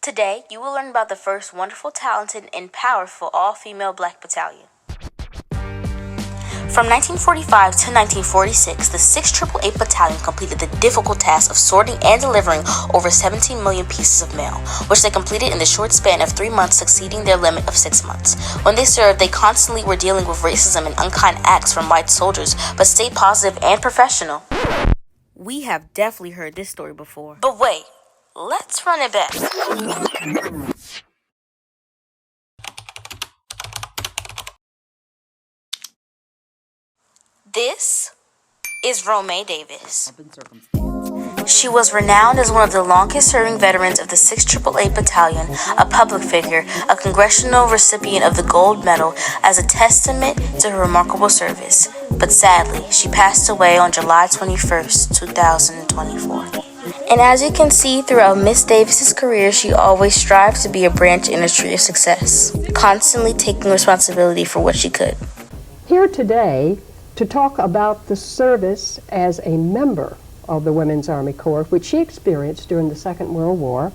Today, you will learn about the first wonderful, talented, and powerful all-female Black battalion. From 1945 to 1946, the 688 Battalion completed the difficult task of sorting and delivering over 17 million pieces of mail, which they completed in the short span of 3 months, exceeding their limit of 6 months. When they served, they constantly were dealing with racism and unkind acts from white soldiers, but stayed positive and professional. We have definitely heard this story before. But wait, let's run it back. This is Romay Davis. She was renowned as one of the longest-serving veterans of the 688 Battalion, a public figure, a congressional recipient of the Gold Medal as a testament to her remarkable service. But sadly, she passed away on July 21st, 2024. And as you can see throughout Miss Davis's career, she always strived to be a branch in a tree of success, constantly taking responsibility for what she could. Here today to talk about the service as a member of the Women's Army Corps, which she experienced during the Second World War,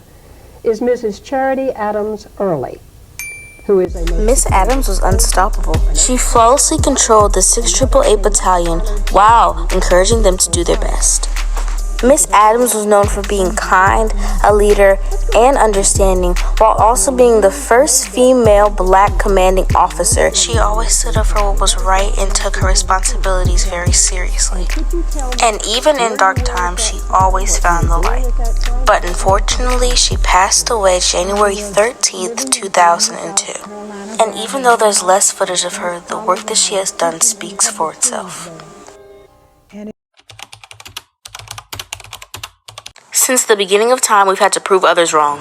is Mrs. Charity Adams Early, who is a... Miss Adams was unstoppable. She flawlessly controlled the 688 Battalion while encouraging them to do their best. Miss Adams was known for being kind, a leader, and understanding, while also being the first female Black commanding officer. She always stood up for what was right and took her responsibilities very seriously. And even in dark times, she always found the light. But unfortunately, she passed away January 13th, 2002. And even though there's less footage of her, the work that she has done speaks for itself. Since the beginning of time, we've had to prove others wrong.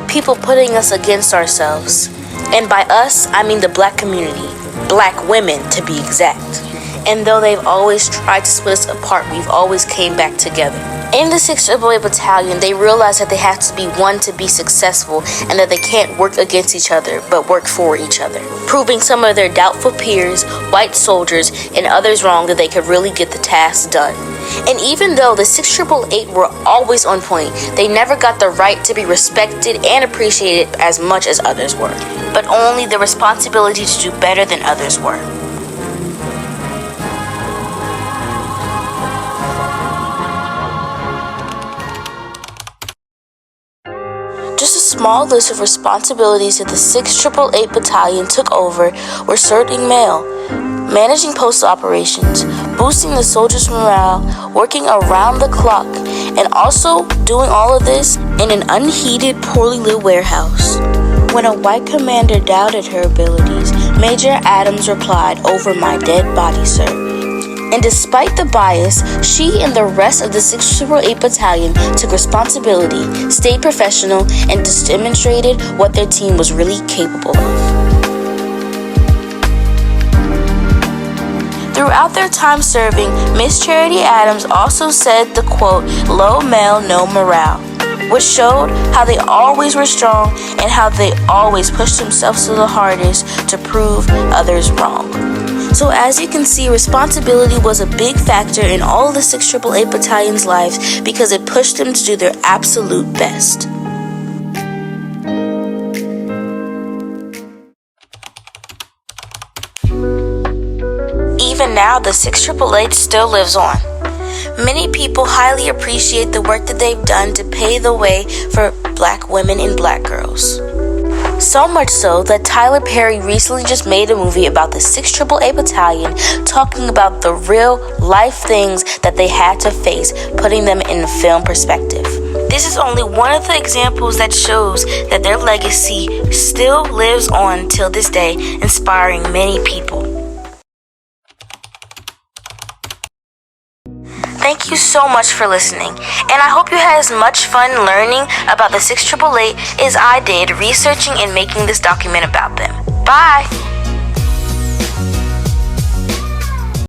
People putting us against ourselves. And by us, I mean the Black community. Black women, to be exact. And though they've always tried to split us apart, we've always came back together. In the 688 Battalion, they realized that they have to be one to be successful and that they can't work against each other, but work for each other. Proving some of their doubtful peers, white soldiers, and others wrong that they could really get the task done. And even though the 688 were always on point, they never got the right to be respected and appreciated as much as others were, but only the responsibility to do better than others were. Just a small list of responsibilities that the 688 Battalion took over were sorting mail, managing postal operations, boosting the soldiers' morale, working around the clock, and also doing all of this in an unheated, poorly lit warehouse. When a white commander doubted her abilities, Major Adams replied, "Over my dead body, sir." And despite the bias, she and the rest of the 688 Battalion took responsibility, stayed professional, and just demonstrated what their team was really capable of. Throughout their time serving, Miss Charity Adams also said the quote, "Low male, no morale," which showed how they always were strong and how they always pushed themselves to the hardest to prove others wrong. So as you can see, responsibility was a big factor in all of the 688 Battalion's lives because it pushed them to do their absolute best. Even now, the 688 still lives on. Many people highly appreciate the work that they've done to pave the way for Black women and Black girls. So much so that Tyler Perry recently just made a movie about the 688 Battalion, talking about the real life things that they had to face, putting them in film perspective. This is only one of the examples that shows that their legacy still lives on till this day, inspiring many people. Thank you so much for listening, and I hope you had as much fun learning about the 688 as I did researching and making this document about them. Bye!